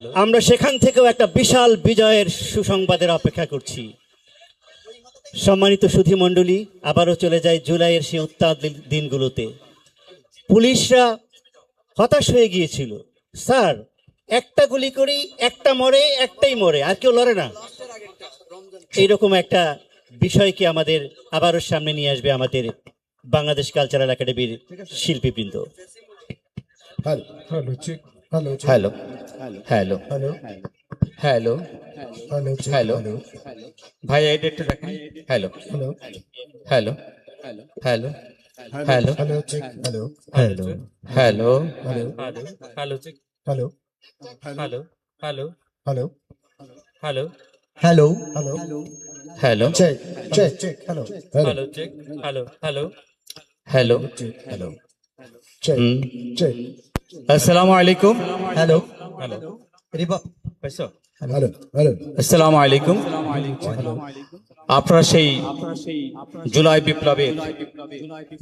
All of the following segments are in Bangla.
আমরা সেখান থেকেও একটা বিশাল বিজয়ের সুসংবাদের অপেক্ষা করছি। সম্মানিত সুধীমণ্ডলী, আবারও চলে যায় জুলাইয়ের সেই উত্তাল দিনগুলোতে। পুলিশরা হতাশ হয়ে গিয়েছিল, স্যার একটা গুলি করি, একটা মরে, একটাই মরে, আর কেউ লড়ে না। এইরকম একটা বিষয়কে আমাদের আবারও সামনে নিয়ে আসবে আমাদের বাংলাদেশ কালচারাল একাডেমির শিল্পীবৃন্দ। Hello hello hello hello hello hello ভাই এই ডেটটা দেখেন। Hello hello hello hello hello hello hello hello hello hello hello hello hello hello hello hello hello hello check check check hello hello check hello hello hello hello check check আসসালামু আলাইকুম। হ্যালো হ্যালো রিবা পয়সা হ্যালো হ্যালো আসসালামু আলাইকুম। আপনারা সেই জুলাই বিপ্লবের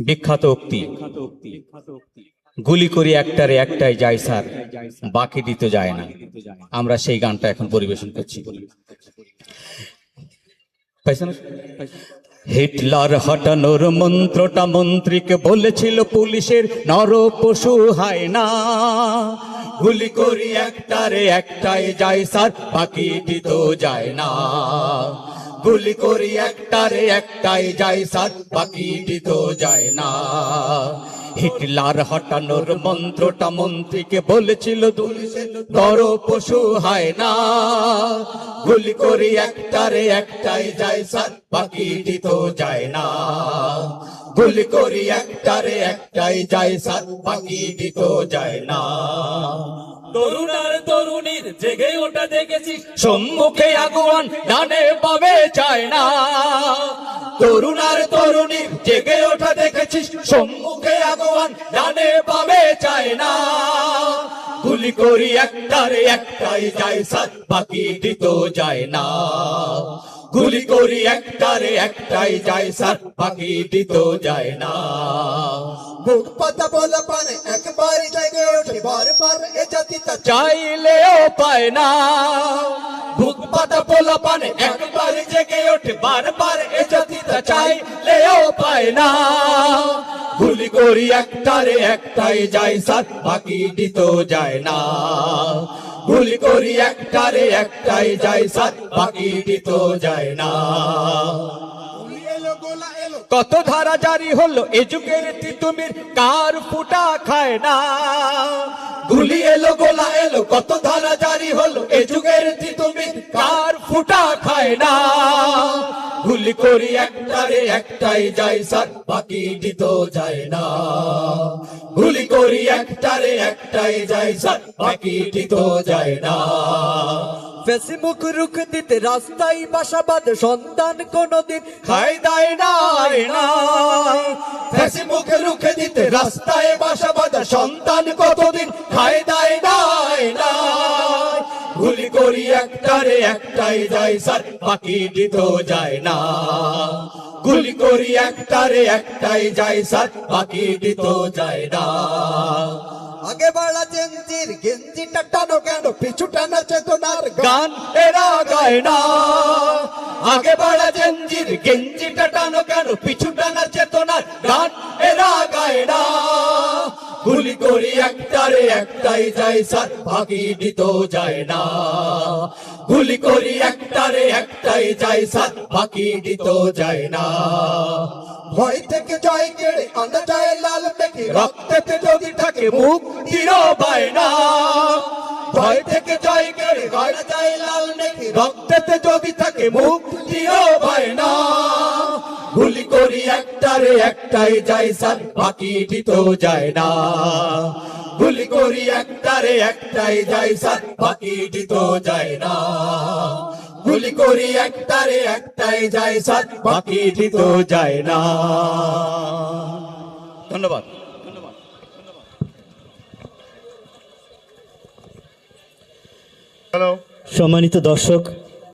বিখ্যাত উক্তি, গুলি করি একটারে একটাই যায় স্যার, বাকি দিতে যায় না, আমরা সেই গানটা এখন পরিবেশন করছি। হিটলার হটানোর মন্ত্রটা মন্ত্রীকে বলেছিল পুলিশের নর পশু হয় না, গুলি করি একটারে একটাই যায় স্যার, বাকি দিত যায় না, গুলি করি একটারে একটাই যায় স্যার, বাকি দিত যায় না। হিটলার হটানোর মন্ত্রটা মন্ত্রীকে বলেছিল নর পশু হয় না, গুলি করি একটারে একটাই যায় স্যার, বাকি দিত যায় না, গুলি করি একটারে একটাই যায় স্যার, বাকি দিত যায় না। তরুণ আর তরুণীর জেগে ওটা দেখেছি, সম্মুখে আগুয়ান ডানে পাবে চায় না, তরুণ আর তরুণীর জেগে ওঠা দেখেছিস, সম্মুখে আগুয়ান ডানে পাবে চায় না, গুলি করি একটারে একটাই যায় স্যার, বাকি দিত যায় না, গুলি করি একটারে একটাই যায় স্যার, বাকি দিত যায় না। বুক পাতা বলা পানে একবার জায়গে ওঠে বারবার এ জাতিটা চাইলেও পায় না, বুক পাতা পোলা পানে একবার জেগে ওঠে বারবার এ জাতিটা চাইলেও পায় না, গুলি করি একটারে একটাই যায় স্যার, বাকি দিত যায় না, গুলি করি একটারে একটাই যায় স্যার, বাকি দিত যায় না। এলো গোলা এলো কত ধারা জারি হলো এ যুগের তিতুমির কার ফুটা খায় না, গুলি এলো গোলা এলো কত ধারা জারি হলো এ যুগের তিতুমির কার ফুটা খায় না, গুলি করি একটারে একটাই যায় স্যার, বাকি দিত যায় না, গুলি করি একটারে একটাই যায় স্যার, বাকি দিত যায় না। ফেসি মুখ রুখ দিতে রাস্তায় বাসা বাঁধে সন্তান কোনদিন খাই দায় নাই না, ফেসি মুখে রুখে দিতে রাস্তায় বাসা বাঁধা সন্তান কতদিন খাই দায় নাই না, গুলি করি একটারে একটাই যায় স্যার, বাকি দিত যায় না, গুলি করি একটারে একটাই যায় স্যার, বাকি দিত যায় না। আগে বাড়া চেঞ্জির গেঞ্জিটা টানো কেন পিছু টানা চেতনার গান এরা গায় না, আগে বাড়া জঞ্জির গেঞ্জিটা টানো কেন পিছু টানা চেতনার গান এরা গায় না, গুলি করি একটারে একটাই যায় স্যার, বাকি দিত যায় না, গুলি করি একটারে একটাই যায় স্যার, বাকি দিত যায় না। ভয় থেকে জয় কেড়ে আনা যায় লাল মেঘে রক্তেতে যদি থাকে মুখ দিরো বায়না, ভয় থেকে জয় কেড়ে গড়া যায় লাল মেঘে রক্তেতে যদি থাকে মুখ দিরো বায়না, গুলি করি একটারে একটাই যায় স্যার, বাকি দিত যায় না, গুলি করি একটারে একটাই যায় স্যার, বাকি দিত যায় না, গুলি করি একটারে একটাই যায় স্যার, বাকি দিত যায় না। ধন্যবাদ। সম্মানিত দর্শক,